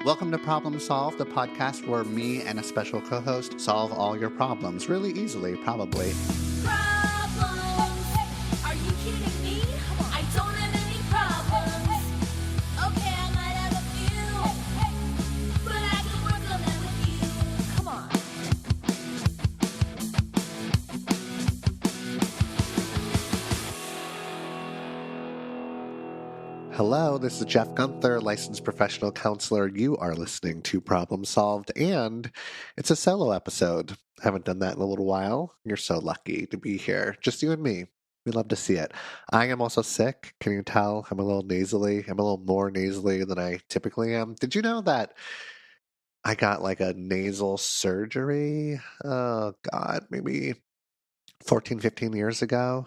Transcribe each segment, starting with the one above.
Welcome to Problem Solve, the podcast where me and a special co-host solve all your problems really easily, probably. Problems? Are you kidding me? I don't have any problems. Okay, I might have a few, but I can work on them with you. Come on. Hello, this is Jeff Gunther, licensed professional counselor. You are listening to Problem Solved, and it's a solo episode. I haven't done that in a little while. You're so lucky to be here. Just you and me. We love to see it. I am also sick. Can you tell? I'm a little nasally. I'm a little more nasally than I typically am. Did you know that I got like a nasal surgery? Oh, God, maybe 14, 15 years ago.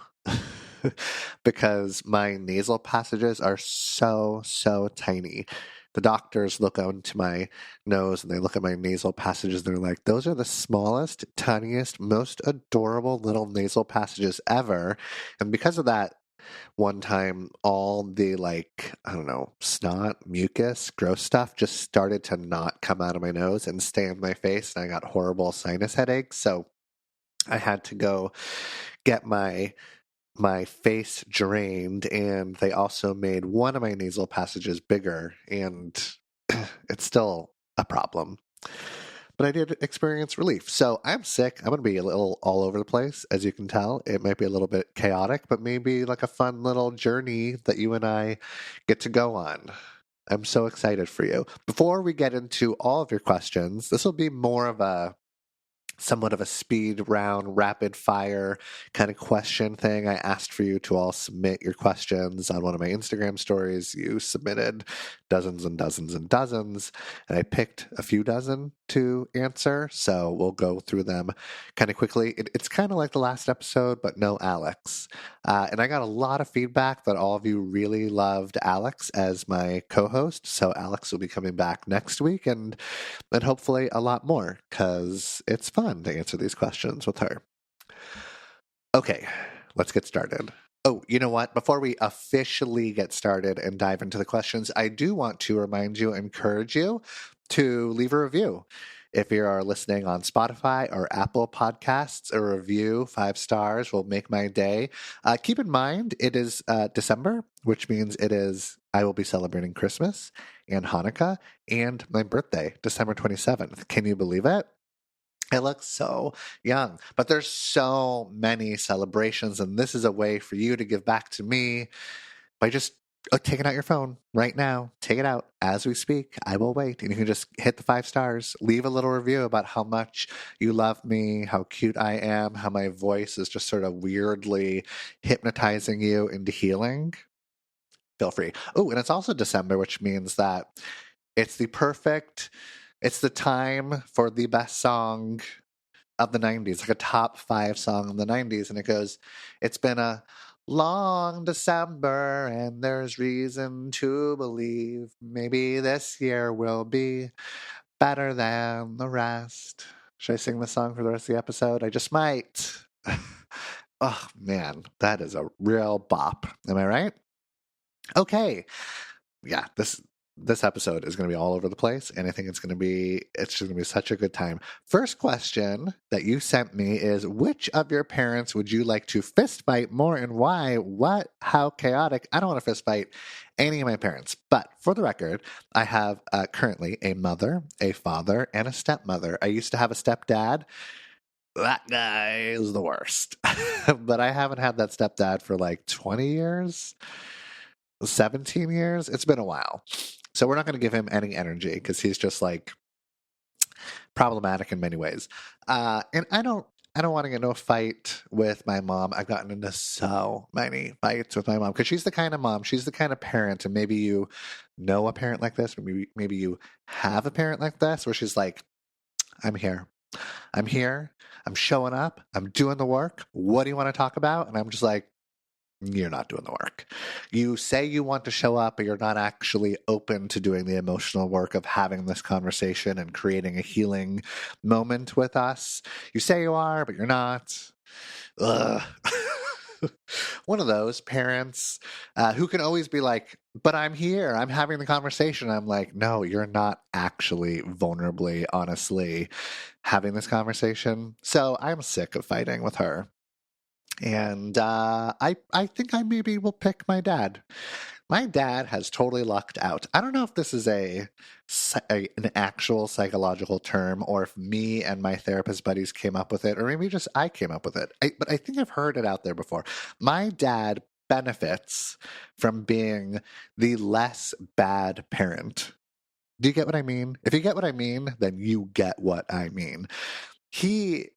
Because my nasal passages are so tiny. The doctors look onto my nose and they look at my nasal passages and they're like, those are the smallest, tiniest, most adorable little nasal passages ever. And because of that, one time all the snot, mucus, gross stuff just started to not come out of my nose and stay in my face, and I got horrible sinus headaches. So I had to go get my face drained, and they also made one of my nasal passages bigger, and it's still a problem. But I did experience relief. So I'm sick. I'm going to be a little all over the place, as you can tell. It might be a little bit chaotic, but maybe like a fun little journey that you and I get to go on. I'm so excited for you. Before we get into all of your questions, this will be more of a somewhat of a speed round, rapid fire kind of question thing. I asked for you to all submit your questions on one of my Instagram stories. You submitted dozens and dozens and dozens, and I picked a few dozen to answer. So we'll go through them kind of quickly. It's kind of like the last episode, but no Alex. And I got a lot of feedback that all of you really loved Alex as my co-host. So Alex will be coming back next week, and hopefully a lot more, because it's fun to answer these questions with her. Okay, let's get started. Oh, you know what? Before we officially get started and dive into the questions, I do want to remind you, encourage you to leave a review. If you are listening on Spotify or Apple Podcasts, a review, 5 stars, will make my day. Keep in mind, it is December, which means I will be celebrating Christmas and Hanukkah and my birthday, December 27th. Can you believe it? I look so young, but there's so many celebrations, and this is a way for you to give back to me by just taking out your phone right now. Take it out as we speak. I will wait, and you can just hit the 5 stars. Leave a little review about how much you love me, how cute I am, how my voice is just sort of weirdly hypnotizing you into healing. Feel free. Oh, and it's also December, which means that it's the time for the best song of the 90s, like a top 5 song of the 90s. And it goes, it's been a long December, and there's reason to believe maybe this year will be better than the rest. Should I sing the song for the rest of the episode? I just might. Oh, man, that is a real bop. Am I right? Okay. Yeah, this episode is going to be all over the place, and I think it's just going to be such a good time. First question that you sent me is, which of your parents would you like to fist fight more, and why? What? How chaotic? I don't want to fist fight any of my parents, but for the record, I have currently a mother, a father, and a stepmother. I used to have a stepdad. That guy is the worst. But I haven't had that stepdad for like 20 years, 17 years. It's been a while. So we're not going to give him any energy because he's just like problematic in many ways. And I don't want to get into a fight with my mom. I've gotten into so many fights with my mom because she's the kind of mom, she's the kind of parent, and maybe you know a parent like this, or maybe you have a parent like this, where she's like, I'm here, I'm showing up, I'm doing the work. What do you want to talk about? And I'm just like, you're not doing the work. You say you want to show up, but you're not actually open to doing the emotional work of having this conversation and creating a healing moment with us. You say you are, but you're not. Ugh. One of those parents who can always be like, but I'm here. I'm having the conversation. I'm like, no, you're not actually vulnerably, honestly having this conversation. So I'm sick of fighting with her. And I think I maybe will pick my dad. My dad has totally lucked out. I don't know if this is an actual psychological term or if me and my therapist buddies came up with it, or maybe just I came up with it. But I think I've heard it out there before. My dad benefits from being the less bad parent. Do you get what I mean? If you get what I mean, then you get what I mean. He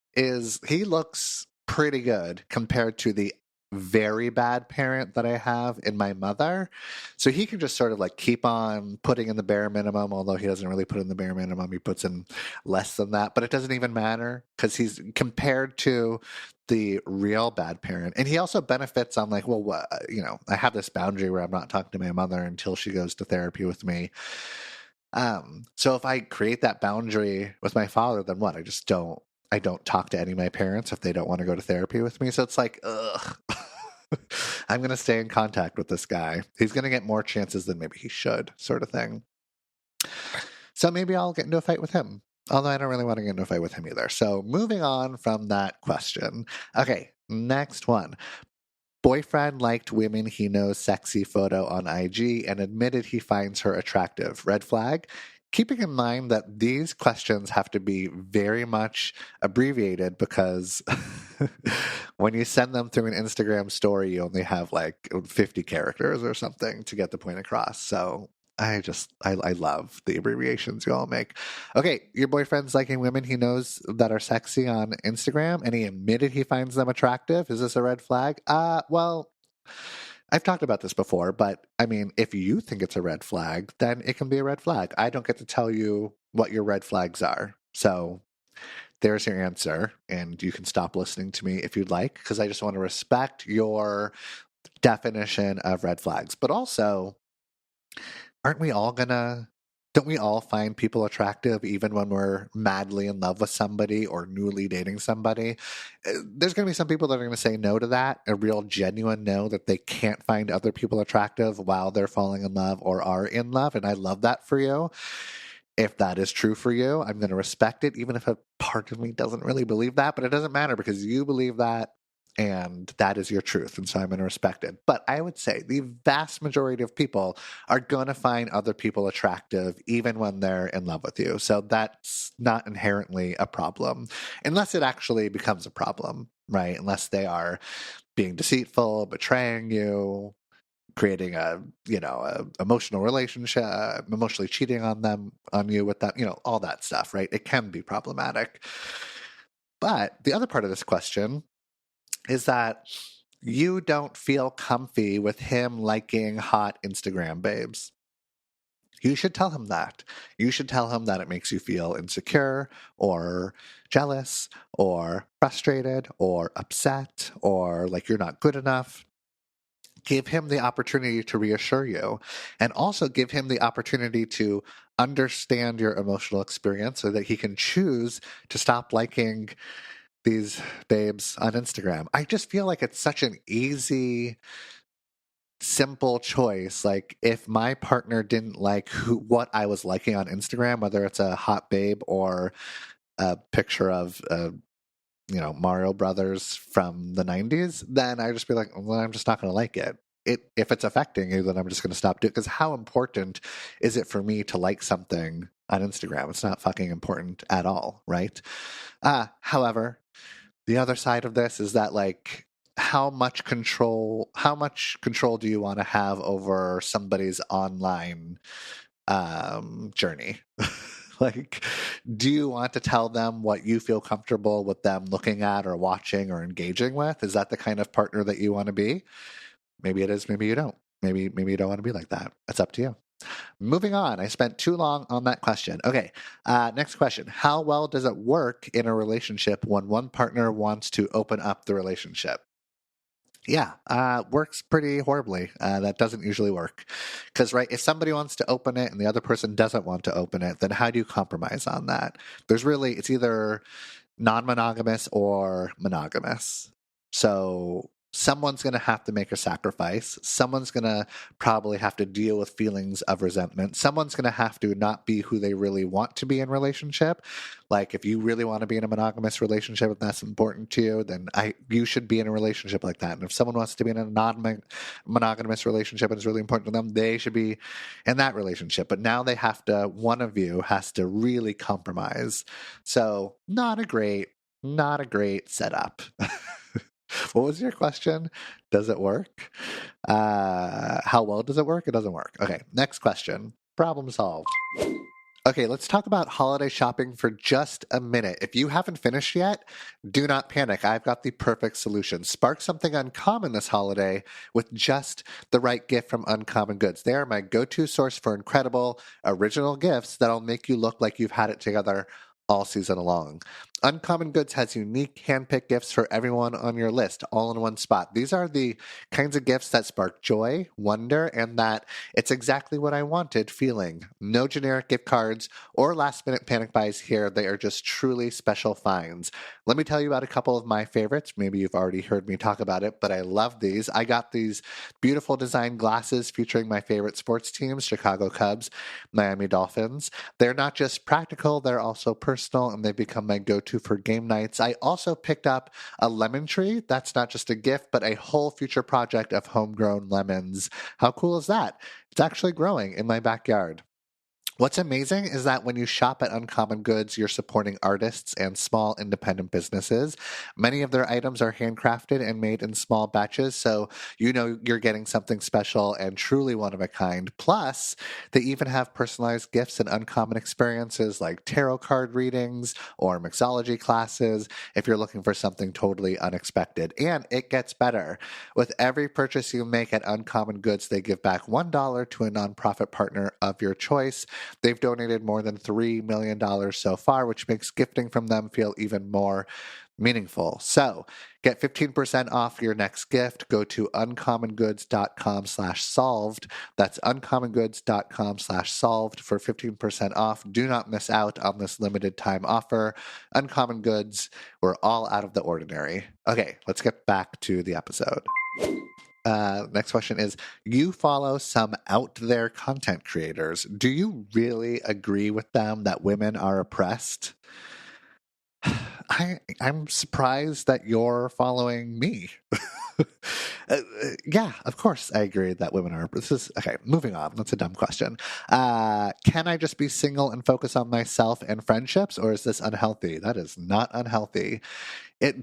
looks pretty good compared to the very bad parent that I have in my mother. So he can just sort of like keep on putting in the bare minimum, although he doesn't really put in the bare minimum. He puts in less than that, but it doesn't even matter because he's compared to the real bad parent. And he also benefits on like, well, I have this boundary where I'm not talking to my mother until she goes to therapy with me. So if I create that boundary with my father, then what? I don't talk to any of my parents if they don't want to go to therapy with me. So it's like, ugh. I'm going to stay in contact with this guy. He's going to get more chances than maybe he should, sort of thing. So maybe I'll get into a fight with him. Although I don't really want to get into a fight with him either. So moving on from that question. Okay, next one. Boyfriend liked women he knows sexy photo on IG and admitted he finds her attractive. Red flag? Keeping in mind that these questions have to be very much abbreviated because when you send them through an Instagram story, you only have like 50 characters or something to get the point across. So I love the abbreviations you all make. Okay, your boyfriend's liking women he knows that are sexy on Instagram and he admitted he finds them attractive. Is this a red flag? Well, I've talked about this before, but I mean, if you think it's a red flag, then it can be a red flag. I don't get to tell you what your red flags are. So there's your answer. And you can stop listening to me if you'd like, because I just want to respect your definition of red flags. But also, aren't we all gonna don't we all find people attractive even when we're madly in love with somebody or newly dating somebody? There's going to be some people that are going to say no to that, a real genuine no, that they can't find other people attractive while they're falling in love or are in love. And I love that for you. If that is true for you, I'm going to respect it, even if a part of me doesn't really believe that. But it doesn't matter because you believe that and that is your truth. And so I'm going to respect it. But I would say the vast majority of people are going to find other people attractive even when they're in love with you. So that's not inherently a problem unless it actually becomes a problem, right? Unless they are being deceitful, betraying you, creating a emotional relationship, emotionally cheating on you with that, all that stuff, right? It can be problematic. But the other part of this question is that you don't feel comfy with him liking hot Instagram babes. You should tell him that. You should tell him that it makes you feel insecure or jealous or frustrated or upset or like you're not good enough. Give him the opportunity to reassure you and also give him the opportunity to understand your emotional experience so that he can choose to stop liking these babes on Instagram. I just feel like it's such an easy, simple choice. Like if my partner didn't like what I was liking on Instagram, whether it's a hot babe or a picture of Mario Brothers from the 90s, then I just be like, well, I'm just not going to like it. If it's affecting you, then I'm just going to stop doing it. Because how important is it for me to like something on Instagram? It's not fucking important at all, right? However, the other side of this is that like how much control do you want to have over somebody's online journey? Like, do you want to tell them what you feel comfortable with them looking at or watching or engaging with? Is that the kind of partner that you want to be? Maybe it is, maybe you don't. Maybe you don't want to be like that. It's up to you. Moving on. I spent too long on that question. Okay. Next question. How well does it work in a relationship when one partner wants to open up the relationship? Yeah, works pretty horribly. That doesn't usually work. Because, right, if somebody wants to open it and the other person doesn't want to open it, then how do you compromise on that? It's either non-monogamous or monogamous. So someone's going to have to make a sacrifice. Someone's going to probably have to deal with feelings of resentment. Someone's going to have to not be who they really want to be in relationship. Like if you really want to be in a monogamous relationship and that's important to you, then you should be in a relationship like that. And if someone wants to be in a non-monogamous relationship and it's really important to them, they should be in that relationship. But now one of you has to really compromise. So not a great setup. What was your question? Does it work? How well does it work? It doesn't work. Okay, next question. Problem solved. Okay, let's talk about holiday shopping for just a minute. If you haven't finished yet, do not panic. I've got the perfect solution. Spark something uncommon this holiday with just the right gift from Uncommon Goods. They are my go-to source for incredible, original gifts that'll make you look like you've had it together all season long. Uncommon Goods has unique handpicked gifts for everyone on your list, all in one spot. These are the kinds of gifts that spark joy, wonder, and that it's exactly what I wanted feeling. No generic gift cards or last-minute panic buys here. They are just truly special finds. Let me tell you about a couple of my favorites. Maybe you've already heard me talk about it, but I love these. I got these beautiful design glasses featuring my favorite sports teams, Chicago Cubs, Miami Dolphins. They're not just practical, they're also personal, and they've become my go-to for game nights. I also picked up a lemon tree. That's not just a gift, but a whole future project of homegrown lemons. How cool is that? It's actually growing in my backyard. What's amazing is that when you shop at Uncommon Goods, you're supporting artists and small independent businesses. Many of their items are handcrafted and made in small batches, so you know you're getting something special and truly one of a kind. Plus, they even have personalized gifts and uncommon experiences like tarot card readings or mixology classes if you're looking for something totally unexpected. And it gets better. With every purchase you make at Uncommon Goods, they give back $1 to a nonprofit partner of your choice. They've donated more than $3 million so far, which makes gifting from them feel even more meaningful. So get 15% off your next gift. Go to uncommongoods.com/solved. That's uncommongoods.com/solved for 15% off. Do not miss out on this limited time offer. Uncommon Goods, we're all out of the ordinary. Okay, let's get back to the episode. Next question is, you follow some out there content creators. Do you really agree with them that women are oppressed? I'm surprised that you're following me. Yeah, of course I agree that women are. Okay, moving on. That's a dumb question. Can I just be single and focus on myself and friendships, or is this unhealthy? That is not unhealthy.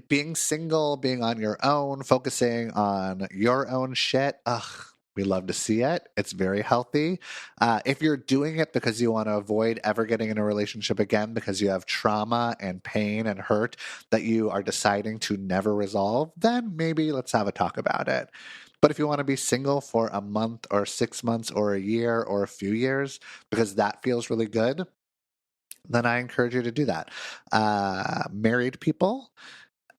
Being single, being on your own, focusing on your own shit, we love to see it. It's very healthy. If you're doing it because you want to avoid ever getting in a relationship again because you have trauma and pain and hurt that you are deciding to never resolve, then maybe let's have a talk about it. But if you want to be single for a month or 6 months or a year or a few years because that feels really good, then I encourage you to do that. Married people,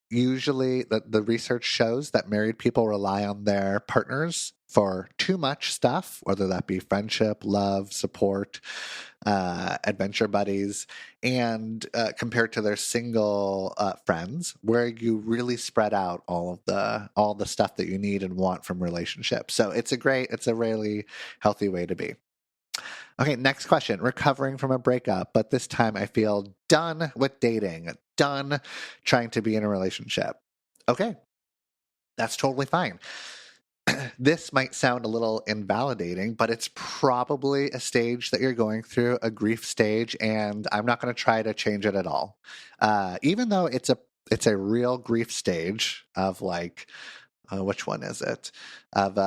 usually the research shows that married people rely on their partners for too much stuff, whether that be friendship, love, support, adventure buddies, and compared to their single friends, where you really spread out all the stuff that you need and want from relationships. So it's a really healthy way to be. Okay, next question. Recovering from a breakup, but this time I feel done with dating, done trying to be in a relationship. Okay, that's totally fine. This might sound a little invalidating, but it's probably a stage that you're going through, a grief stage, and I'm not going to try to change it at all. Even though it's a real grief stage of like, which one is it? Of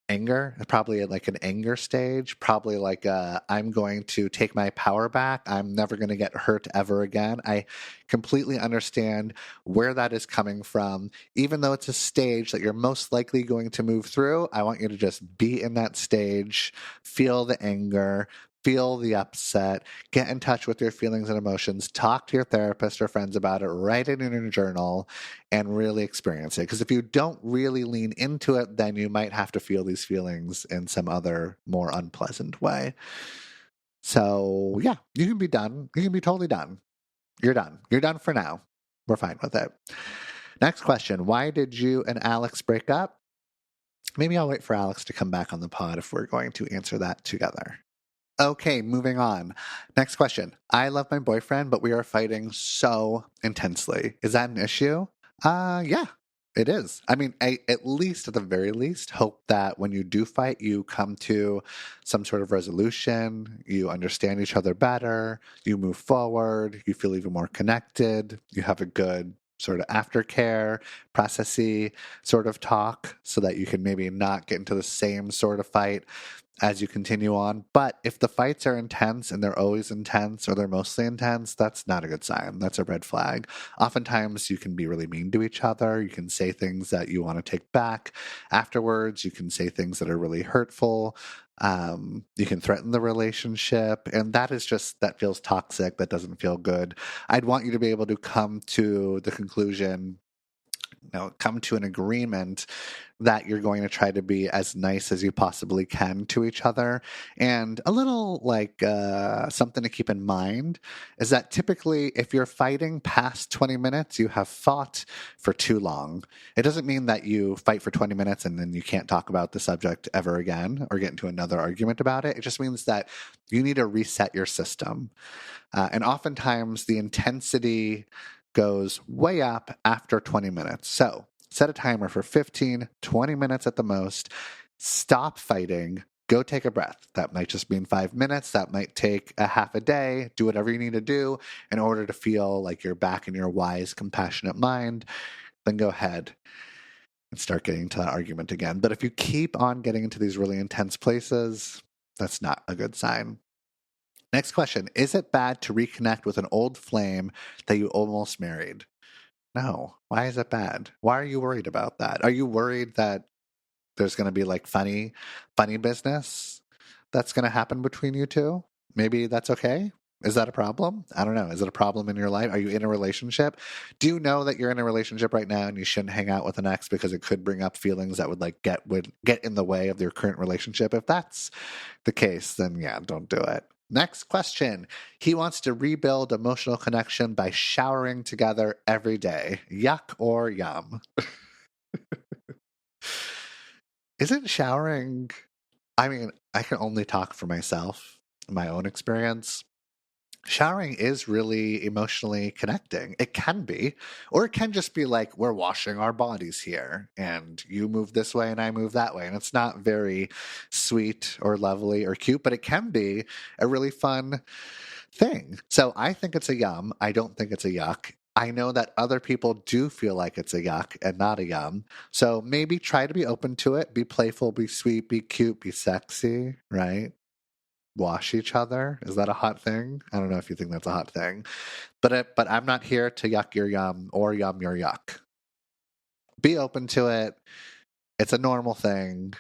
anger, probably like an anger stage, probably like I'm going to take my power back. I'm never going to get hurt ever again. I completely understand where that is coming from. Even though it's a stage that you're most likely going to move through, I want you to just be in that stage, feel the anger, feel the upset, get in touch with your feelings and emotions, talk to your therapist or friends about it, write it in your journal, and really experience it. Because if you don't really lean into it, then you might have to feel these feelings in some other more unpleasant way. So yeah, you can be done. You can be totally done. You're done. You're done for now. We're fine with it. Next question. Why did you and Alex break up? Maybe I'll wait for Alex to come back on the pod if we're going to answer that together. Okay, moving on. Next question. I love my boyfriend, but we are fighting so intensely. Is that an issue? Yeah, it is. I mean, I at least, at the very least, hope that when you do fight, you come to some sort of resolution, you understand each other better, you move forward, you feel even more connected, you have a good sort of aftercare, processy sort of talk so that you can maybe not get into the same sort of fight as you continue on. But if the fights are intense and they're always intense or they're mostly intense, that's not a good sign. That's a red flag. Oftentimes, you can be really mean to each other. You can say things that you want to take back afterwards. You can say things that are really hurtful. You can threaten the relationship. And that feels toxic. That doesn't feel good. I'd want you to be able to come to the conclusion, come to an agreement that you're going to try to be as nice as you possibly can to each other. And a little something to keep in mind is that typically if you're fighting past 20 minutes, you have fought for too long. It doesn't mean that you fight for 20 minutes and then you can't talk about the subject ever again or get into another argument about it. It just means that you need to reset your system. And oftentimes the intensity goes way up after 20 minutes. So set a timer for 15, 20 minutes at the most. Stop fighting. Go take a breath. That might just mean 5 minutes. That might take a half a day. Do whatever you need to do in order to feel like you're back in your wise, compassionate mind. Then go ahead and start getting into that argument again. But if you keep on getting into these really intense places, that's not a good sign. Next question. Is it bad to reconnect with an old flame that you almost married? No. Why is it bad? Why are you worried about that? Are you worried that there's going to be like funny business that's going to happen between you two? Maybe that's okay. Is that a problem? I don't know. Is it a problem in your life? Are you in a relationship? Do you know that you're in a relationship right now and you shouldn't hang out with an ex because it could bring up feelings that would get in the way of your current relationship? If that's the case, then yeah, don't do it. Next question. He wants to rebuild emotional connection by showering together every day. Yuck or yum? Isn't showering... I mean, I can only talk for myself, my own experience. Showering is really emotionally connecting. It can be, or it can just be like we're washing our bodies here and you move this way and I move that way. And it's not very sweet or lovely or cute, but it can be a really fun thing. So I think it's a yum. I don't think it's a yuck. I know that other people do feel like it's a yuck and not a yum. So maybe try to be open to it. Be playful, be sweet, be cute, be sexy, right? Wash each other. Is that a hot thing? I don't know if you think that's a hot thing. But I'm not here to yuck your yum or yum your yuck. Be open to it. It's a normal thing.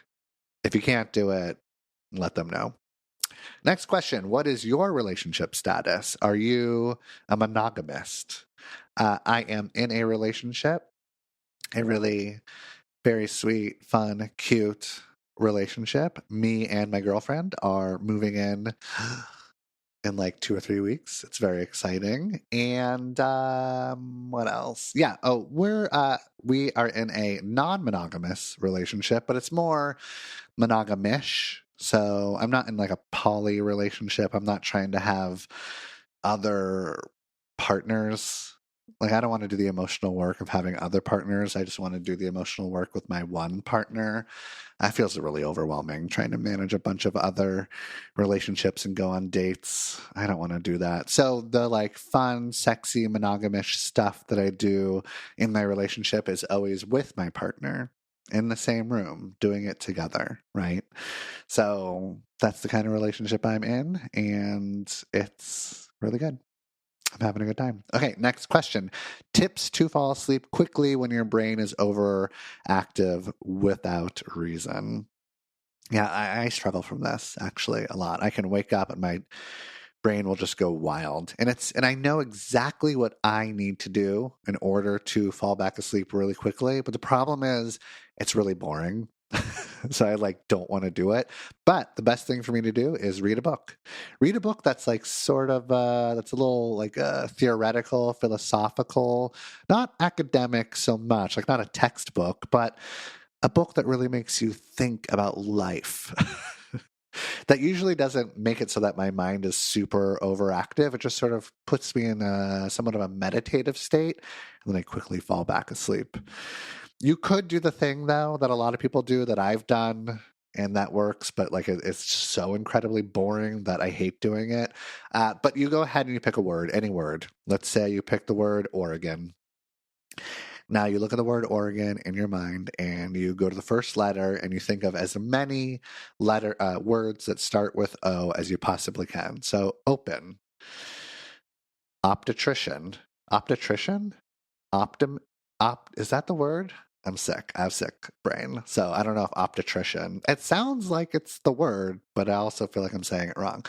If you can't do it, let them know. Next question. What is your relationship status? Are you a monogamist? I am in a relationship. A really very sweet, fun, cute relationship. Me and my girlfriend are moving in like 2 or 3 weeks. It's very exciting. And what else? Yeah. Oh, we are in a non-monogamous relationship, but it's more monogamish. So I'm not in like a poly relationship. I'm not trying to have other partners. Like, I don't want to do the emotional work of having other partners. I just want to do the emotional work with my one partner. That feels really overwhelming, trying to manage a bunch of other relationships and go on dates. I don't want to do that. So the like fun, sexy, monogamish stuff that I do in my relationship is always with my partner in the same room, doing it together, right? So that's the kind of relationship I'm in, and it's really good. I'm having a good time. Okay, next question. Tips to fall asleep quickly when your brain is overactive without reason. Yeah, I struggle from this actually a lot. I can wake up and my brain will just go wild. And I know exactly what I need to do in order to fall back asleep really quickly. But the problem is it's really boring. So I don't want to do it. But the best thing for me to do is read a book. Read a book that's sort of that's a little theoretical, philosophical, not academic so much, not a textbook, but a book that really makes you think about life. That usually doesn't make it so that my mind is super overactive. It just sort of puts me in somewhat of a meditative state, and then I quickly fall back asleep. You could do the thing, though, that a lot of people do that I've done, and that works, but it's so incredibly boring that I hate doing it. But you go ahead and you pick a word, any word. Let's say you pick the word Oregon. Now you look at the word Oregon in your mind and you go to the first letter and you think of as many words that start with O as you possibly can. So open, optician, is that the word? I'm sick. I have sick brain. So I don't know if optician. It sounds like it's the word, but I also feel like I'm saying it wrong.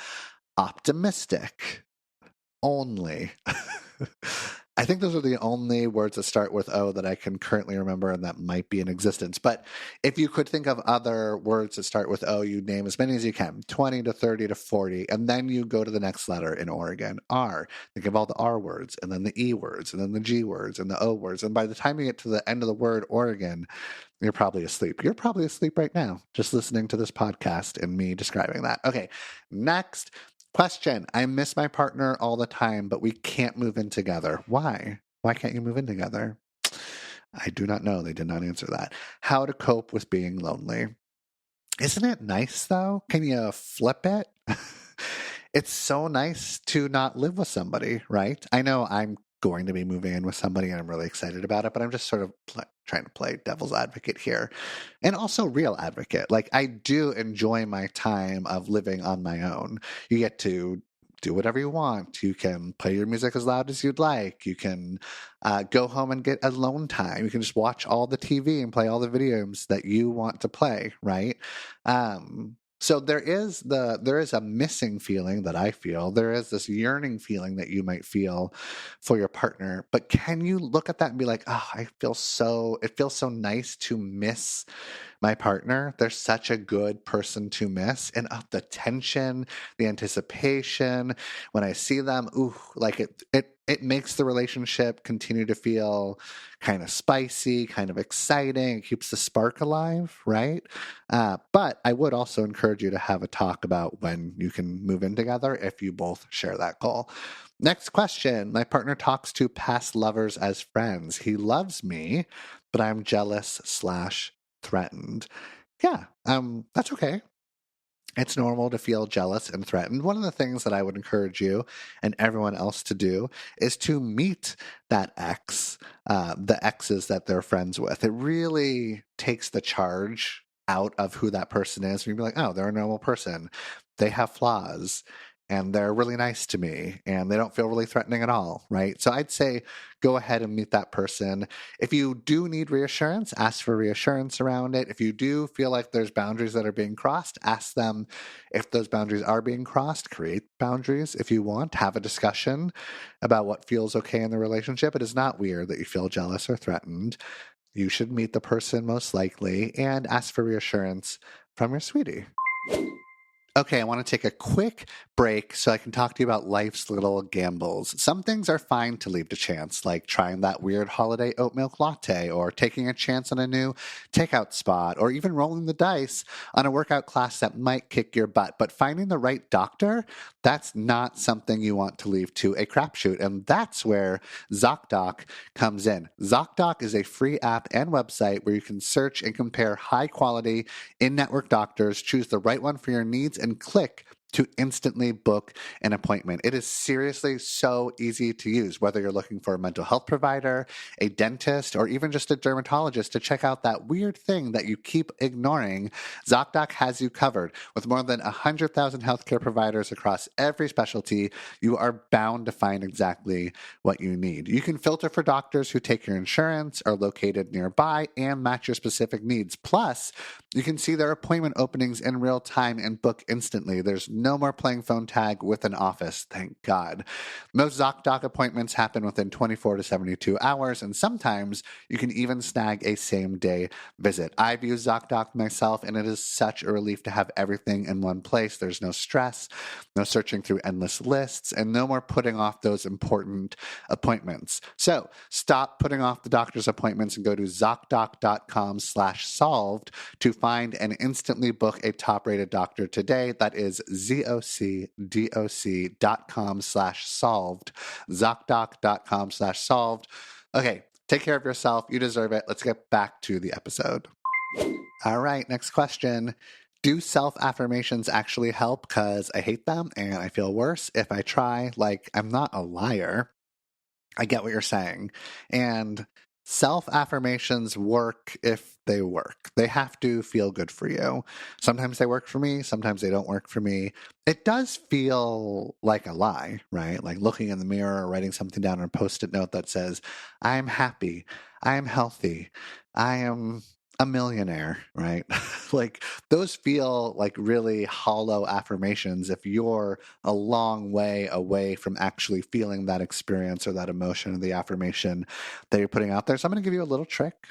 Optimistic. Only. I think those are the only words that start with O that I can currently remember and that might be in existence. But if you could think of other words that start with O, you name as many as you can, 20 to 30 to 40, and then you go to the next letter in Oregon, R. Think of all the R words, and then the E words, and then the G words, and the O words. And by the time you get to the end of the word Oregon, you're probably asleep. You're probably asleep right now, just listening to this podcast and me describing that. Okay, next question. I miss my partner all the time, but we can't move in together. Why? Why can't you move in together? I do not know. They did not answer that. How to cope with being lonely. Isn't it nice, though? Can you flip it? It's so nice to not live with somebody, right? I know I'm going to be moving in with somebody and I'm really excited about it, but I'm just sort of trying to play devil's advocate here and also real advocate. I do enjoy my time of living on my own. You get to do whatever you want. You can play your music as loud as you'd like. You can go home and get alone time. You can just watch all the TV and play all the video games that you want to play, right? So there is a missing feeling that I feel. There is this yearning feeling that you might feel for your partner. But can you look at that and be like, oh, it feels so nice to miss my partner. They're such a good person to miss. And the tension, the anticipation, when I see them, it makes the relationship continue to feel kind of spicy, kind of exciting. It keeps the spark alive, right? But I would also encourage you to have a talk about when you can move in together if you both share that goal. Next question. My partner talks to past lovers as friends. He loves me, but I'm jealous/threatened. Yeah, that's okay. It's normal to feel jealous and threatened. One of the things that I would encourage you and everyone else to do is to meet that ex, the exes that they're friends with. It really takes the charge out of who that person is. You'd be like, oh, they're a normal person. They have flaws. And they're really nice to me and they don't feel really threatening at all, right? So I'd say go ahead and meet that person. If you do need reassurance, ask for reassurance around it. If you do feel like there's boundaries that are being crossed, ask them if those boundaries are being crossed. Create boundaries if you want. Have a discussion about what feels okay in the relationship. It is not weird that you feel jealous or threatened. You should meet the person most likely and ask for reassurance from your sweetie. Okay, I want to take a quick break so I can talk to you about life's little gambles. Some things are fine to leave to chance, like trying that weird holiday oat milk latte, or taking a chance on a new takeout spot, or even rolling the dice on a workout class that might kick your butt. But finding the right doctor, that's not something you want to leave to a crapshoot. And that's where ZocDoc comes in. ZocDoc is a free app and website where you can search and compare high-quality in-network doctors, choose the right one for your needs, and click to instantly book an appointment. It is seriously so easy to use, whether you're looking for a mental health provider, a dentist, or even just a dermatologist to check out that weird thing that you keep ignoring. ZocDoc has you covered. With more than 100,000 healthcare providers across every specialty, you are bound to find exactly what you need. You can filter for doctors who take your insurance, are located nearby, and match your specific needs. Plus, you can see their appointment openings in real time and book instantly. There's no more playing phone tag with an office, thank God. Most ZocDoc appointments happen within 24 to 72 hours, and sometimes you can even snag a same-day visit. I've used ZocDoc myself, and it is such a relief to have everything in one place. There's no stress, no searching through endless lists, and no more putting off those important appointments. So stop putting off the doctor's appointments and go to ZocDoc.com/solved to find and instantly book a top-rated doctor today. That is ZocDoc.com/solved. ZocDoc.com/solved. Okay, take care of yourself. You deserve it. Let's get back to the episode. All right, next question. Do self-affirmations actually help? Because I hate them and I feel worse if I try. Like, I'm not a liar. I get what you're saying. And self-affirmations work if they work. They have to feel good for you. Sometimes they work for me. Sometimes they don't work for me. It does feel like a lie, right? Like looking in the mirror or writing something down on a Post-it note that says, I am happy. I am healthy. I am a millionaire, right? Like those feel like really hollow affirmations if you're a long way away from actually feeling that experience or that emotion or the affirmation that you're putting out there. So I'm going to give you a little trick.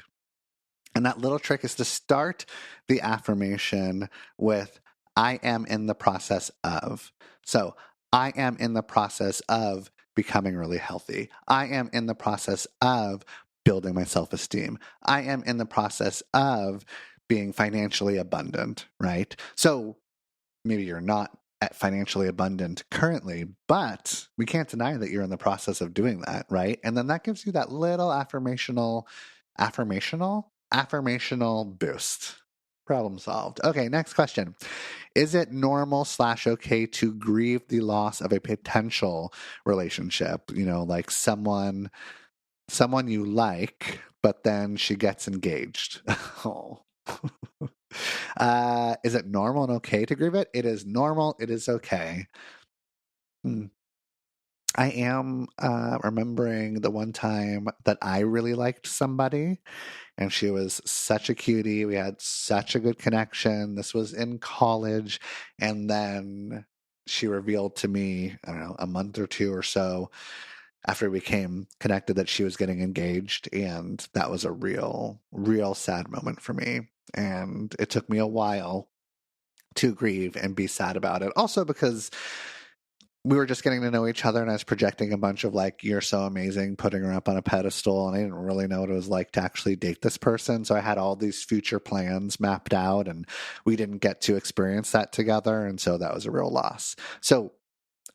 And that little trick is to start the affirmation with, I am in the process of. So I am in the process of becoming really healthy. I am in the process of building my self-esteem. I am in the process of being financially abundant, right? So maybe you're not financially abundant currently, but we can't deny that you're in the process of doing that, right? And then that gives you that little affirmational boost. Problem solved. Okay, next question. Is it normal/okay to grieve the loss of a potential relationship? You know, like someone you like, but then she gets engaged. Oh. Is it normal and okay to grieve it? It is normal. It is okay. I am remembering the one time that I really liked somebody, and she was such a cutie. We had such a good connection. This was in college, and then she revealed to me, I don't know, a month or two or so after we became connected that she was getting engaged, and that was a real sad moment for me. And it took me a while to grieve and be sad about it. Also because we were just getting to know each other, and I was projecting a bunch of like, you're so amazing, putting her up on a pedestal, and I didn't really know what it was like to actually date this person. So I had all these future plans mapped out, and we didn't get to experience that together, and so that was a real loss. So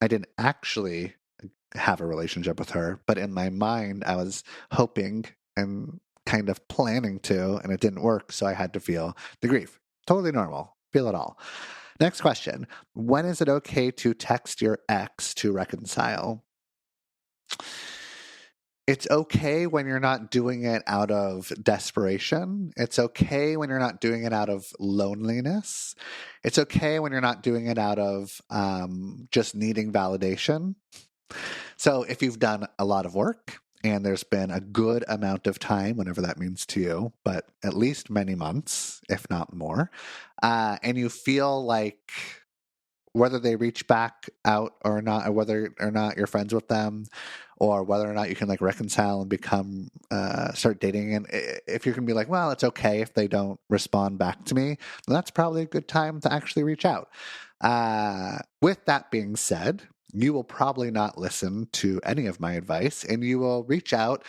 I didn't actually have a relationship with her, but in my mind I was hoping and kind of planning to, and it didn't work, so I had to feel the grief. Totally normal. Feel it all. Next question. When is it okay to text your ex to reconcile? It's okay when you're not doing it out of desperation. It's okay when you're not doing it out of loneliness. It's okay when you're not doing it out of just needing validation. So if you've done a lot of work and there's been a good amount of time, whatever that means to you, but at least many months, if not more, and you feel like whether they reach back out or not, or whether or not you're friends with them, or whether or not you can like reconcile and become, start dating. And if you can be like, well, it's okay if they don't respond back to me, then that's probably a good time to actually reach out. With that being said, you will probably not listen to any of my advice, and you will reach out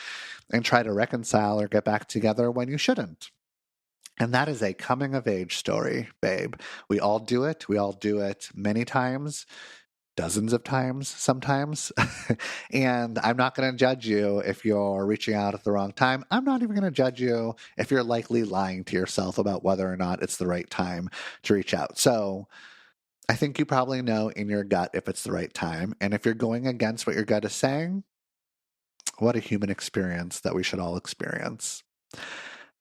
and try to reconcile or get back together when you shouldn't. And that is a coming of age story, babe. We all do it. We all do it many times, dozens of times sometimes. And I'm not going to judge you if you're reaching out at the wrong time. I'm not even going to judge you if you're likely lying to yourself about whether or not it's the right time to reach out. So I think you probably know in your gut if it's the right time. And if you're going against what your gut is saying, what a human experience that we should all experience.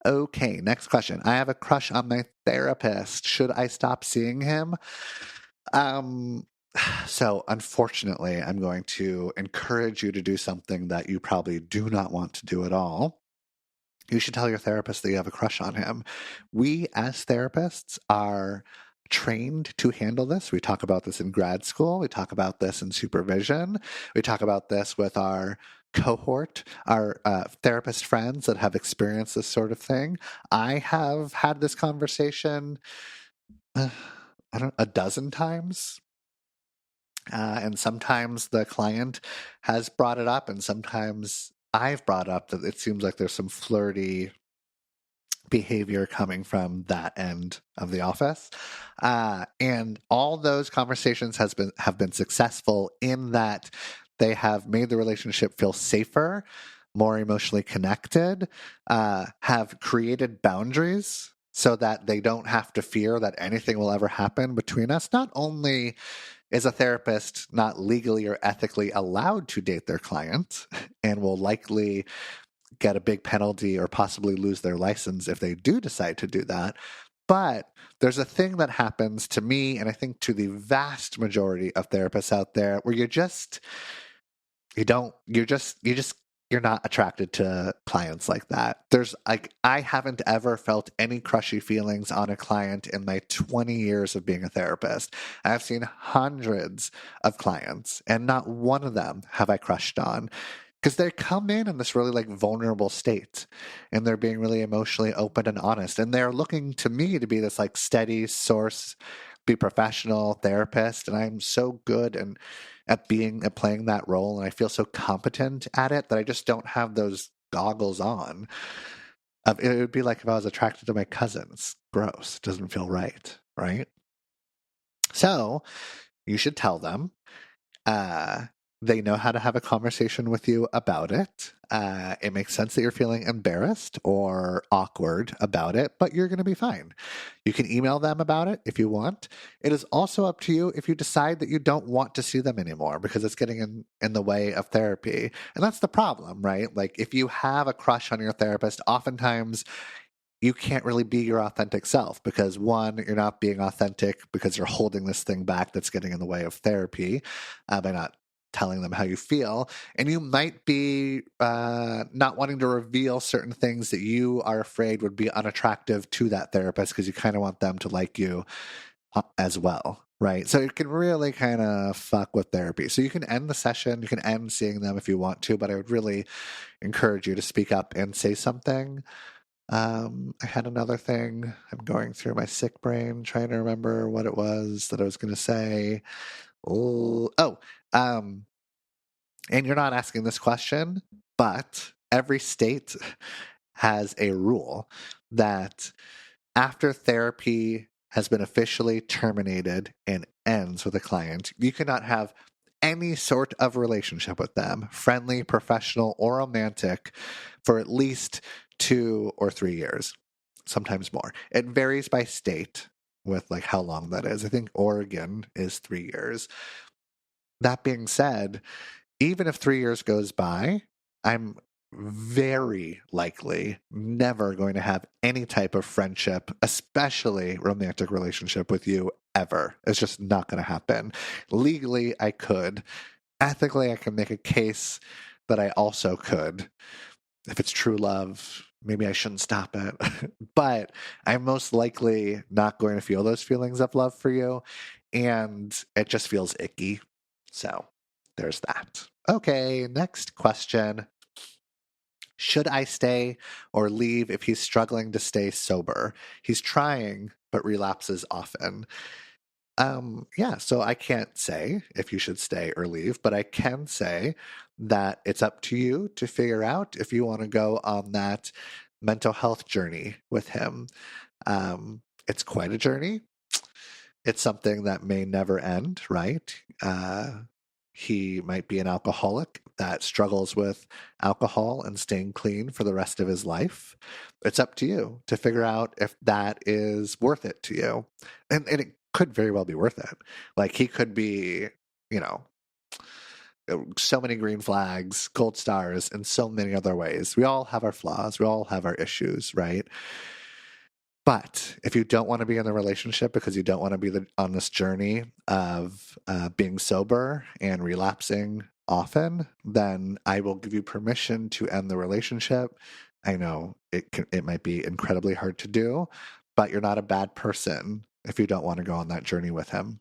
Okay, next question. I have a crush on my therapist. Should I stop seeing him? So unfortunately, I'm going to encourage you to do something that you probably do not want to do at all. You should tell your therapist that you have a crush on him. We as therapists are trained to handle this. We talk about this in grad school. We talk about this in supervision. We talk about this with our cohort, our therapist friends that have experienced this sort of thing. I have had this conversation, a dozen times. And sometimes the client has brought it up, and sometimes I've brought up that it seems like there's some flirty behavior coming from that end of the office. And all those conversations have been successful in that they have made the relationship feel safer, more emotionally connected, have created boundaries so that they don't have to fear that anything will ever happen between us. Not only is a therapist not legally or ethically allowed to date their client and will likely get a big penalty or possibly lose their license if they do decide to do that, but there's a thing that happens to me, and I think to the vast majority of therapists out there, where you're not attracted to clients like that. I haven't ever felt any crushy feelings on a client in my 20 years of being a therapist. I've seen hundreds of clients, and not one of them have I crushed on, because they come in this really like vulnerable state, and they're being really emotionally open and honest, and they're looking to me to be this like steady source, be professional therapist, and I'm so good at playing that role, and I feel so competent at it that I just don't have those goggles on. It would be like if I was attracted to my cousins. Gross. It doesn't feel right, right? So you should tell them. They know how to have a conversation with you about it. It makes sense that you're feeling embarrassed or awkward about it, but you're going to be fine. You can email them about it if you want. It is also up to you if you decide that you don't want to see them anymore because it's getting in the way of therapy. And that's the problem, right? Like if you have a crush on your therapist, oftentimes you can't really be your authentic self because one, you're not being authentic because you're holding this thing back that's getting in the way of therapy by not telling them how you feel, and you might be not wanting to reveal certain things that you are afraid would be unattractive to that therapist because you kind of want them to like you as well, right? So it can really kind of fuck with therapy. So you can end the session, you can end seeing them if you want to, but I would really encourage you to speak up and say something. I had another thing. I'm going through my sick brain trying to remember what it was that I was going to say. And you're not asking this question, but every state has a rule that after therapy has been officially terminated and ends with a client, you cannot have any sort of relationship with them, friendly, professional, or romantic, for at least 2 or 3 years, sometimes more. It varies by state with like how long that is. I think Oregon is 3 years. That being said, even if 3 years goes by, I'm very likely never going to have any type of friendship, especially romantic relationship with you ever. It's just not going to happen. Legally, I could. Ethically, I can make a case that I also could. If it's true love, maybe I shouldn't stop it. But I'm most likely not going to feel those feelings of love for you. And it just feels icky. So there's that. Okay, next question. Should I stay or leave if he's struggling to stay sober? He's trying, but relapses often. Yeah, so I can't say if you should stay or leave, but I can say that it's up to you to figure out if you want to go on that mental health journey with him. It's quite a journey. It's something that may never end, right? He might be an alcoholic that struggles with alcohol and staying clean for the rest of his life. It's up to you to figure out if that is worth it to you. And it could very well be worth it. Like he could be, so many green flags, gold stars, in so many other ways. We all have our flaws. We all have our issues, right? But if you don't want to be in the relationship because you don't want to be on this journey of being sober and relapsing often, then I will give you permission to end the relationship. I know it might be incredibly hard to do, but you're not a bad person if you don't want to go on that journey with him.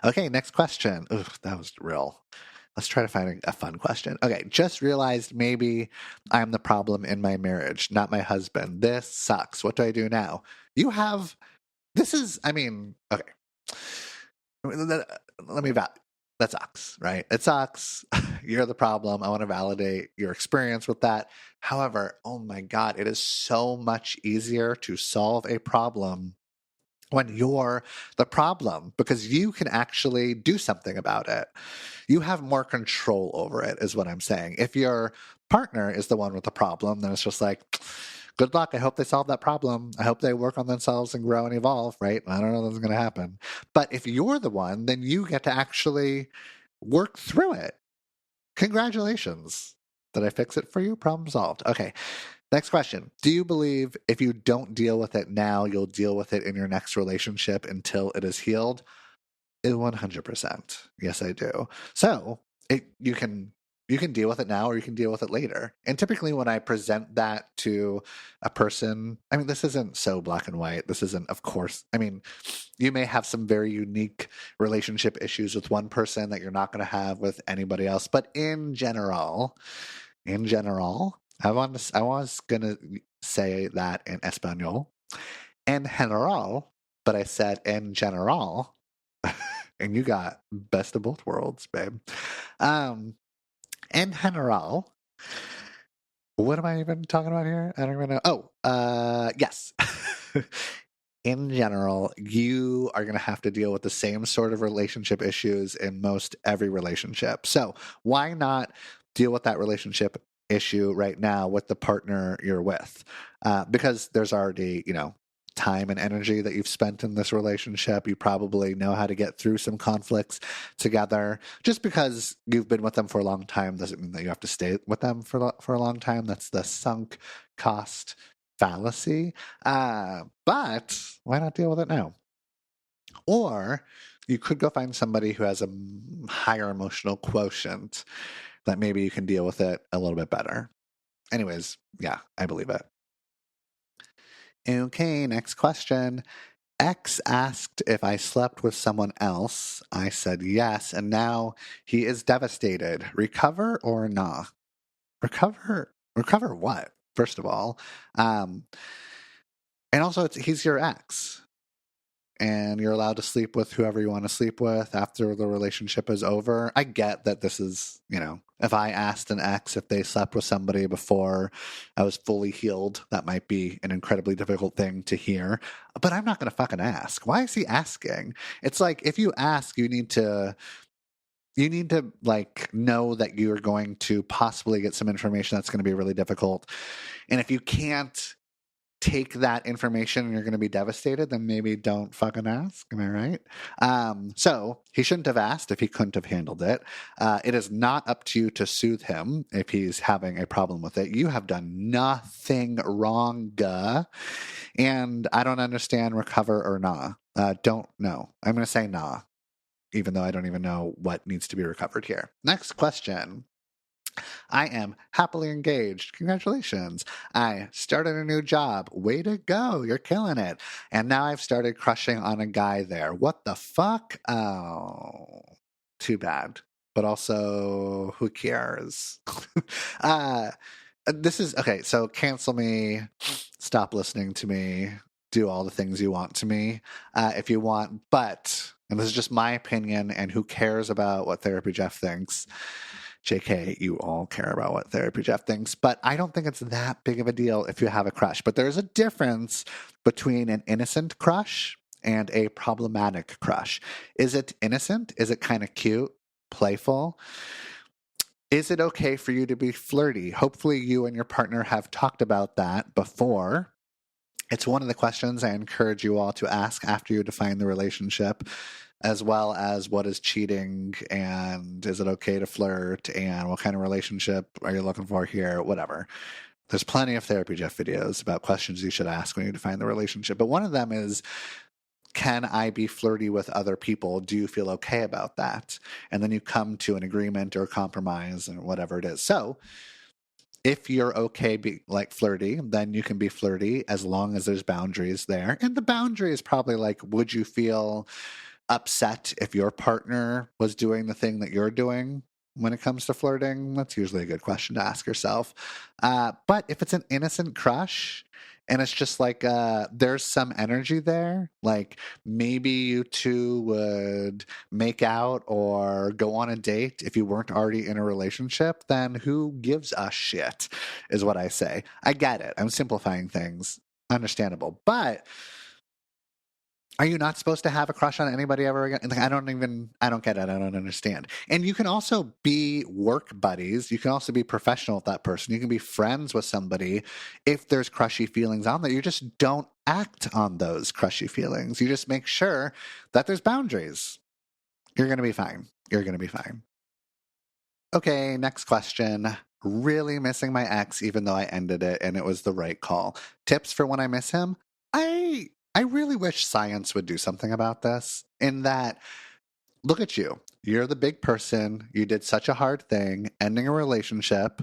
Okay, next question. Ugh, that was real. Let's try to find a fun question. Okay, just realized maybe I'm the problem in my marriage, not my husband. This sucks. What do I do now? You have, this is, I mean, okay. Let me that sucks, right? It sucks. You're the problem. I want to validate your experience with that. However, oh my God, it is so much easier to solve a problem when you're the problem because you can actually do something about it. You have more control over it, is what I'm saying. If your partner is the one with the problem, then it's just like, good luck. I hope they solve that problem. I hope they work on themselves and grow and evolve, right? I don't know if that's going to happen. But if you're the one, then you get to actually work through it. Congratulations. Did I fix it for you? Problem solved. Okay. Next question. Do you believe if you don't deal with it now, you'll deal with it in your next relationship until it is healed? 100%. Yes, I do. So you can deal with it now or you can deal with it later. And typically when I present that to a person, I mean, this isn't so black and white. This isn't, of course, I mean, you may have some very unique relationship issues with one person that you're not going to have with anybody else. But in general, I was going to say that in Espanol, en general, but I said en general. And you got best of both worlds, babe. En general, what am I even talking about here? I don't even know. Oh, yes. In general, you are going to have to deal with the same sort of relationship issues in most every relationship. So why not deal with that relationship issue right now with the partner you're with? Because there's already, time and energy that you've spent in this relationship. You probably know how to get through some conflicts together. Just because you've been with them for a long time doesn't mean that you have to stay with them for a long time. That's the sunk cost fallacy. But why not deal with it now? Or you could go find somebody who has a higher emotional quotient that maybe you can deal with it a little bit better. Anyways, yeah, I believe it. Okay, next question. X asked if I slept with someone else. I said yes, and now he is devastated. Recover or nah? Recover what? First of all. And also he's your ex. And you're allowed to sleep with whoever you want to sleep with after the relationship is over. I get that this is, if I asked an ex if they slept with somebody before I was fully healed, that might be an incredibly difficult thing to hear. But I'm not going to fucking ask. Why is he asking? It's like, if you ask, you need to like know that you're going to possibly get some information that's going to be really difficult. And if you can't take that information and you're going to be devastated, then maybe don't fucking ask. Am I right? So he shouldn't have asked if he couldn't have handled it. It is not up to you to soothe him if he's having a problem with it. You have done nothing wrong. And I don't understand recover or nah. Don't know. I'm going to say nah, even though I don't even know what needs to be recovered here. Next question. I am happily engaged. Congratulations. I started a new job. Way to go. You're killing it. And now I've started crushing on a guy there. What the fuck? Oh, too bad. But also, who cares? This is okay. So cancel me, stop listening to me, do all the things you want to me if you want. But, and this is just my opinion, and who cares about what Therapy Jeff thinks? JK, you all care about what Therapy Jeff thinks, but I don't think it's that big of a deal if you have a crush. But there's a difference between an innocent crush and a problematic crush. Is it innocent? Is it kind of cute, playful? Is it okay for you to be flirty? Hopefully you and your partner have talked about that before. It's one of the questions I encourage you all to ask after you define the relationship, as well as what is cheating and is it okay to flirt and what kind of relationship are you looking for here, whatever. There's plenty of Therapy Jeff videos about questions you should ask when you define the relationship. But one of them is, can I be flirty with other people? Do you feel okay about that? And then you come to an agreement or a compromise and whatever it is. So if you're okay be like flirty, then you can be flirty as long as there's boundaries there. And the boundary is probably like, would you feel upset if your partner was doing the thing that you're doing when it comes to flirting? That's usually a good question to ask yourself. But if it's an innocent crush and it's just like there's some energy there, like maybe you two would make out or go on a date if you weren't already in a relationship, then who gives a shit, is what I say. I get it. I'm simplifying things. Understandable. But are you not supposed to have a crush on anybody ever again? Like, I don't get it. I don't understand. And you can also be work buddies. You can also be professional with that person. You can be friends with somebody if there's crushy feelings on that. You just don't act on those crushy feelings. You just make sure that there's boundaries. You're going to be fine. You're going to be fine. Okay, next question. Really missing my ex, even though I ended it and it was the right call. Tips for when I miss him? I really wish science would do something about this. In that, look at you. You're the big person. You did such a hard thing, ending a relationship,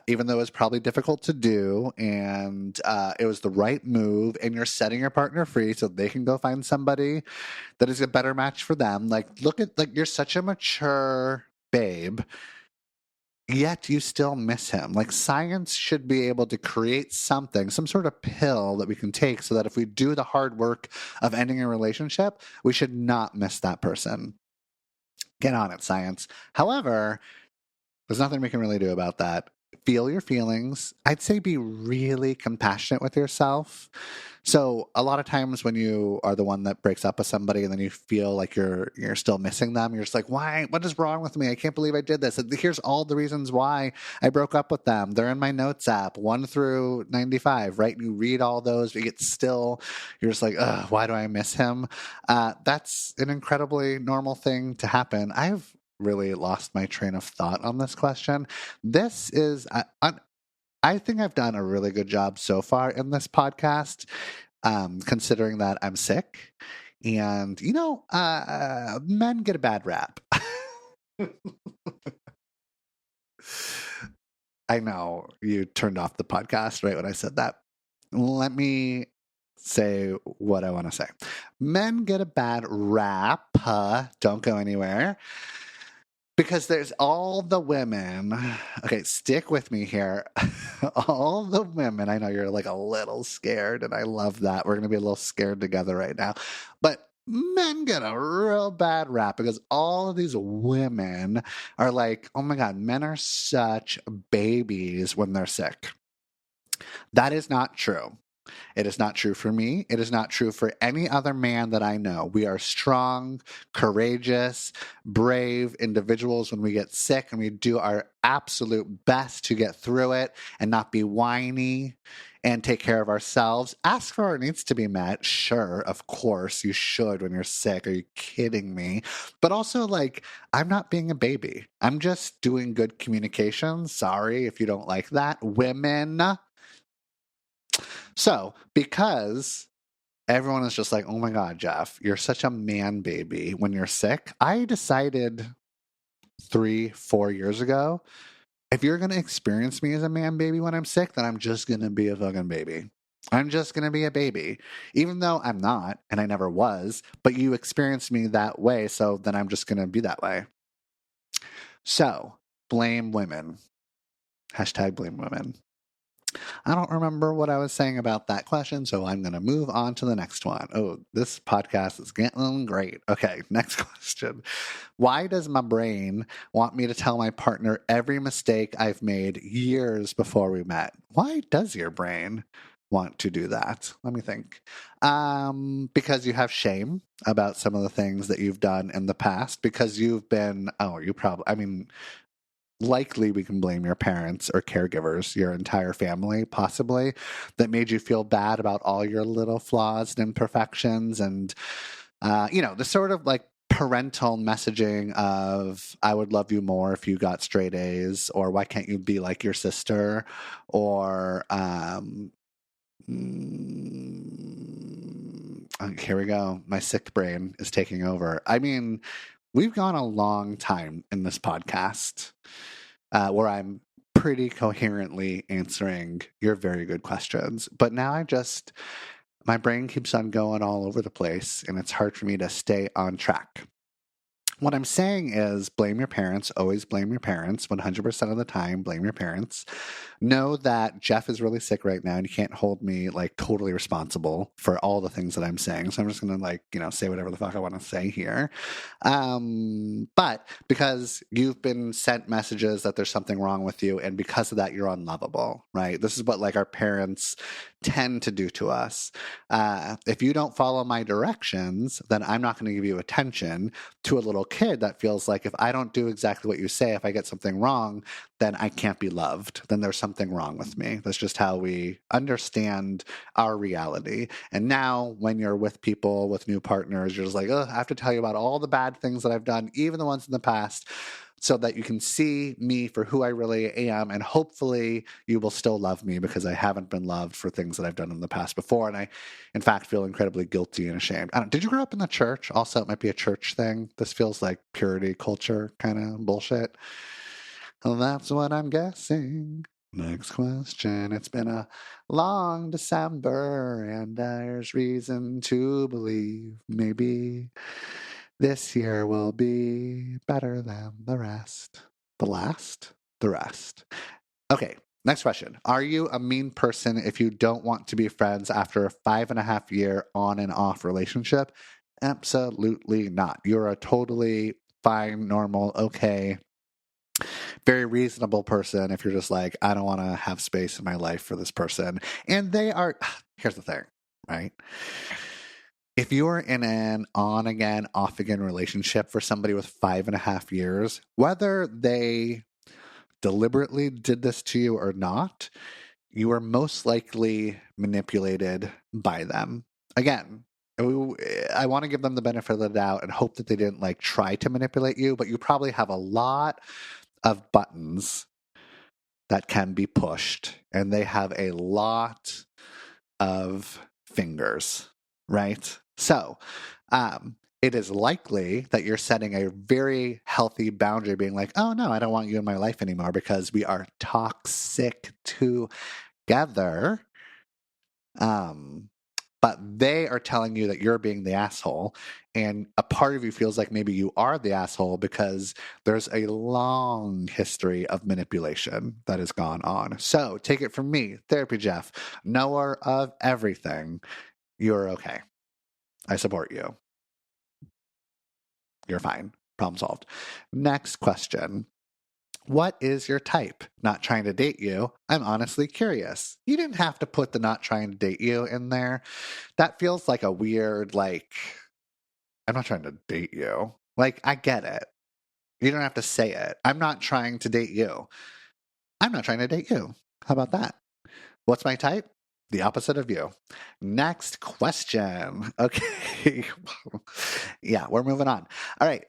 even though it was probably difficult to do, and it was the right move. And you're setting your partner free so they can go find somebody that is a better match for them. Like, look at you're such a mature babe. Yet you still miss him. Like, science should be able to create something, some sort of pill that we can take so that if we do the hard work of ending a relationship, we should not miss that person. Get on it, science. However, there's nothing we can really do about that. Feel your feelings. I'd say be really compassionate with yourself. So a lot of times when you are the one that breaks up with somebody and then you feel like you're still missing them, you're just like, why? What is wrong with me? I can't believe I did this. And here's all the reasons why I broke up with them. They're in my notes app, 1 through 95, right? You read all those, but you're just like, ugh, why do I miss him? That's an incredibly normal thing to happen. I've really lost my train of thought on this question. This is, I think I've done a really good job so far in this podcast, considering that I'm sick. And, men get a bad rap. I know you turned off the podcast right when I said that. Let me say what I want to say. Men get a bad rap. Don't go anywhere. Because there's all the women. Okay, stick with me here. All the women. I know you're like a little scared, and I love that. We're going to be a little scared together right now. But men get a real bad rap because all of these women are like, oh my God, men are such babies when they're sick. That is not true. It is not true for me. It is not true for any other man that I know. We are strong, courageous, brave individuals when we get sick, and we do our absolute best to get through it and not be whiny and take care of ourselves. Ask for our needs to be met. Sure, of course, you should when you're sick. Are you kidding me? But also, I'm not being a baby. I'm just doing good communication. Sorry if you don't like that. Women. So, because everyone is just like, oh my God, Jeff, you're such a man baby when you're sick, I decided 3-4 years ago, if you're going to experience me as a man baby when I'm sick, then I'm just going to be a fucking baby. I'm just going to be a baby, even though I'm not, and I never was, but you experienced me that way, so then I'm just going to be that way. So, blame women. Hashtag blame women. I don't remember what I was saying about that question, so I'm going to move on to the next one. Oh, this podcast is getting great. Okay, next question. Why does my brain want me to tell my partner every mistake I've made years before we met? Why does your brain want to do that? Let me think. Because you have shame about some of the things that you've done in the past, because you've been, likely we can blame your parents or caregivers, your entire family, possibly, that made you feel bad about all your little flaws and imperfections. And, the sort of parental messaging of, I would love you more if you got straight A's, or why can't you be like your sister? Or, here we go. My sick brain is taking over. I mean, we've gone a long time in this podcast where I'm pretty coherently answering your very good questions. But now my brain keeps on going all over the place, and it's hard for me to stay on track. What I'm saying is blame your parents, always blame your parents, 100% of the time, blame your parents. Know that Jeff is really sick right now and you can't hold me like totally responsible for all the things that I'm saying. So I'm just going to say whatever the fuck I want to say here. But because you've been sent messages that there's something wrong with you and because of that, you're unlovable, right? This is what like our parents tend to do to us. If you don't follow my directions, then I'm not going to give you attention. To a little kid, that feels like if I don't do exactly what you say, if I get something wrong, then I can't be loved. Then there's something wrong with me. That's just how we understand our reality. And now when you're with people, with new partners, you're just like, I have to tell you about all the bad things that I've done, even the ones in the past, so that you can see me for who I really am. And hopefully you will still love me because I haven't been loved for things that I've done in the past before. And I, in fact, feel incredibly guilty and ashamed. Did you grow up in the church? Also, it might be a church thing. This feels like purity culture kind of bullshit. Well, that's what I'm guessing. Next question. It's been a long December, and there's reason to believe maybe this year will be better than the rest. The last? The rest. Okay, next question. Are you a mean person if you don't want to be friends after a 5.5-year on and off relationship? Absolutely not. You're a totally fine, normal, okay, very reasonable person if you're just like, I don't want to have space in my life for this person. And here's the thing, right? If you are in an on again, off again relationship for somebody with 5.5 years, whether they deliberately did this to you or not, you are most likely manipulated by them. Again, I want to give them the benefit of the doubt and hope that they didn't like try to manipulate you, but you probably have a lot of buttons that can be pushed, and they have a lot of fingers, right? So, it is likely that you're setting a very healthy boundary, being like, oh no, I don't want you in my life anymore because we are toxic together. But they are telling you that you're being the asshole. And a part of you feels like maybe you are the asshole because there's a long history of manipulation that has gone on. So take it from me, Therapy Jeff, knower of everything. You're okay. I support you. You're fine. Problem solved. Next question. What is your type? Not trying to date you. I'm honestly curious. You didn't have to put the not trying to date you in there. That feels like a weird, like, I'm not trying to date you. Like, I get it. You don't have to say it. I'm not trying to date you. I'm not trying to date you. How about that? What's my type? The opposite of you. Next question. Okay. Yeah, we're moving on. All right.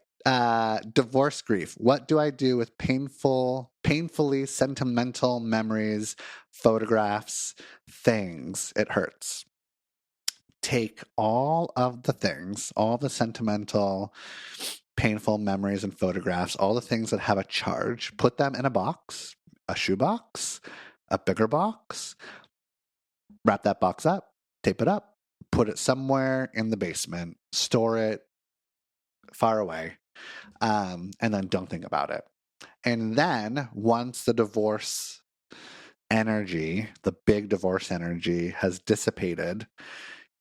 Divorce grief. What do I do with painfully sentimental memories, photographs, things? It hurts. Take all of the things, all the sentimental, painful memories and photographs, all the things that have a charge, put them in a box, a shoebox, a bigger box, wrap that box up, tape it up, put it somewhere in the basement, store it far away. And then don't think about it. And then once the divorce energy, the big divorce energy has dissipated,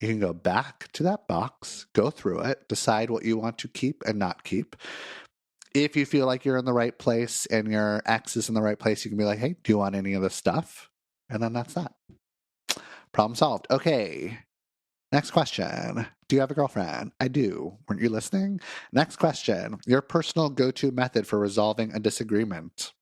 you can go back to that box, go through it, decide what you want to keep and not keep. If you feel like you're in the right place and your ex is in the right place, you can be like, hey, do you want any of this stuff? And then that's that. Problem solved. Okay. Next question. Do you have a girlfriend? I do. Weren't you listening? Next question. Your personal go-to method for resolving a disagreement.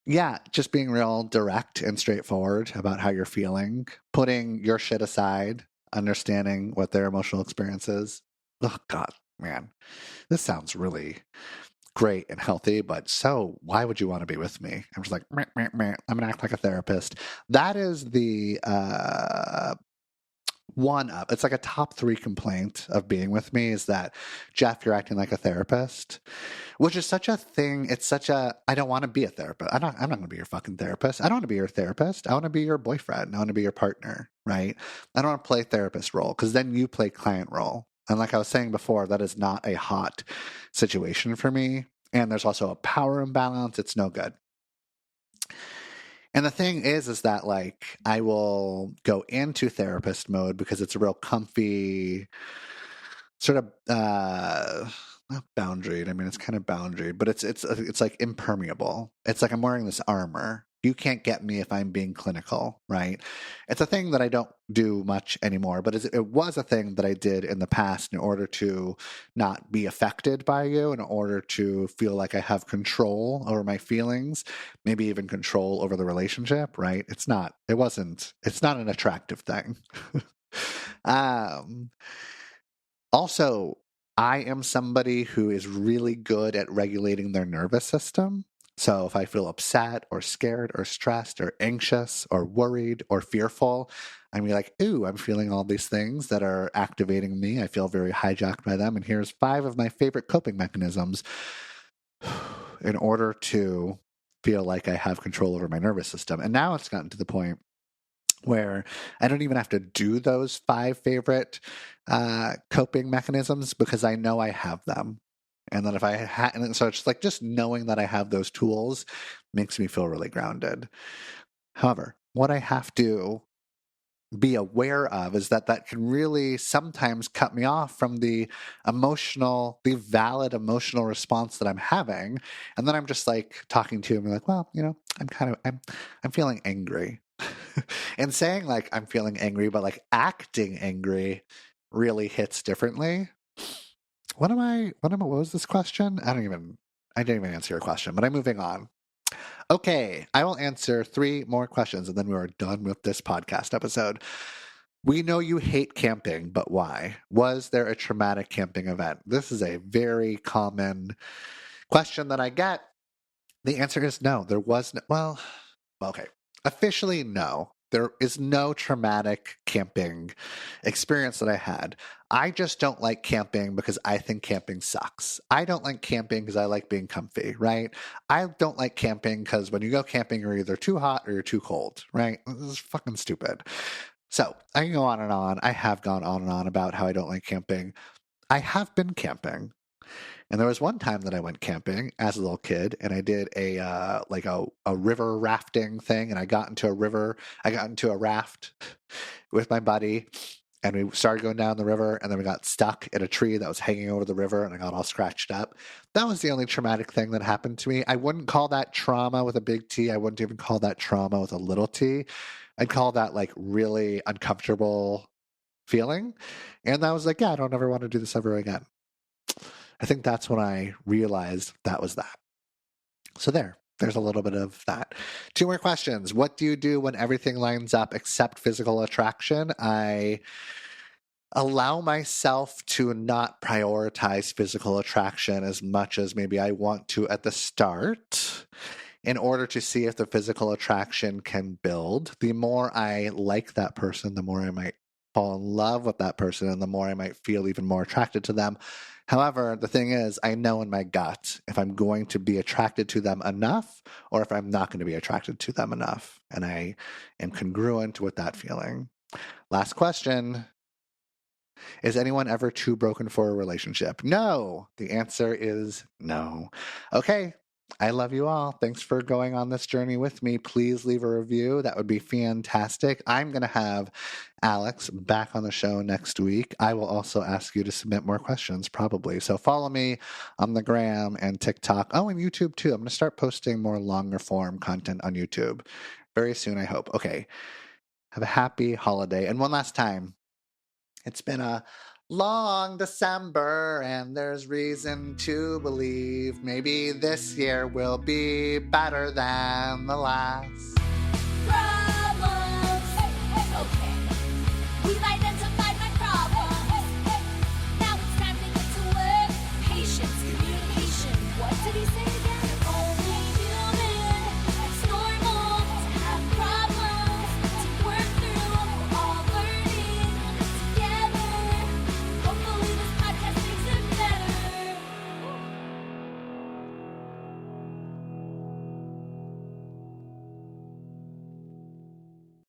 Yeah, just being real direct and straightforward about how you're feeling. Putting your shit aside. Understanding what their emotional experience is. Oh, God, man. This sounds really great and healthy, but so why would you want to be with me? I'm just like, meh, meh, meh. I'm gonna act like a therapist. That is the it's like a top 3 complaint of being with me is that, Jeff, you're acting like a therapist, which is such a thing. It's such a, I don't want to be a therapist. I'm not going to be your fucking therapist. I don't want to be your therapist. I want to be your boyfriend. I want to be your partner, right? I don't want to play therapist role because then you play client role. And like I was saying before, that is not a hot situation for me. And there's also a power imbalance. It's no good. And the thing is that like I will go into therapist mode because it's a real comfy sort of not boundaried. I mean, it's kind of boundaried, but it's like impermeable. It's like I'm wearing this armor. You can't get me if I'm being clinical, right? It's a thing that I don't do much anymore, but it was a thing that I did in the past in order to not be affected by you, in order to feel like I have control over my feelings, maybe even control over the relationship, right? It's not an attractive thing. Also, I am somebody who is really good at regulating their nervous system. So if I feel upset or scared or stressed or anxious or worried or fearful, I'm like, ooh, I'm feeling all these things that are activating me. I feel very hijacked by them. And here's 5 of my favorite coping mechanisms in order to feel like I have control over my nervous system. And now it's gotten to the point where I don't even have to do those 5 favorite coping mechanisms because I know I have them. And then and so it's like just knowing that I have those tools makes me feel really grounded. However, what I have to be aware of is that can really sometimes cut me off from the valid emotional response that I'm having. And then I'm just like talking to him and like, well, I'm feeling angry. And saying like I'm feeling angry, but like acting angry really hits differently. What was this question? I didn't even answer your question, but I'm moving on. Okay, I will answer 3 more questions and then we are done with this podcast episode. We know you hate camping, but why? Was there a traumatic camping event? This is a very common question that I get. The answer is no. There was no, okay. Officially, no. There is no traumatic camping experience that I had. I just don't like camping because I think camping sucks. I don't like camping because I like being comfy, right? I don't like camping because when you go camping, you're either too hot or you're too cold, right? This is fucking stupid. So I can go on and on. I have gone on and on about how I don't like camping. I have been camping. And there was one time that I went camping as a little kid and I did a river rafting thing. And I got into a raft with my buddy and we started going down the river and then we got stuck in a tree that was hanging over the river and I got all scratched up. That was the only traumatic thing that happened to me. I wouldn't call that trauma with a big T. I wouldn't even call that trauma with a little t. I'd call that like really uncomfortable feeling. And I was like, yeah, I don't ever want to do this ever again. I think that's when I realized that was that. So there's a little bit of that. 2 more questions. What do you do when everything lines up except physical attraction? I allow myself to not prioritize physical attraction as much as maybe I want to at the start in order to see if the physical attraction can build. The more I like that person, the more I might fall in love with that person and the more I might feel even more attracted to them. However, the thing is, I know in my gut if I'm going to be attracted to them enough or if I'm not going to be attracted to them enough. And I am congruent with that feeling. Last question. Is anyone ever too broken for a relationship? No. The answer is no. Okay. I love you all. Thanks for going on this journey with me. Please leave a review. That would be fantastic. I'm going to have Alex back on the show next week. I will also ask you to submit more questions, probably. So follow me on the gram and TikTok. Oh, and YouTube too. I'm going to start posting more longer form content on YouTube very soon, I hope. Okay. Have a happy holiday. And one last time, it's been a long December, and there's reason to believe maybe this year will be better than the last.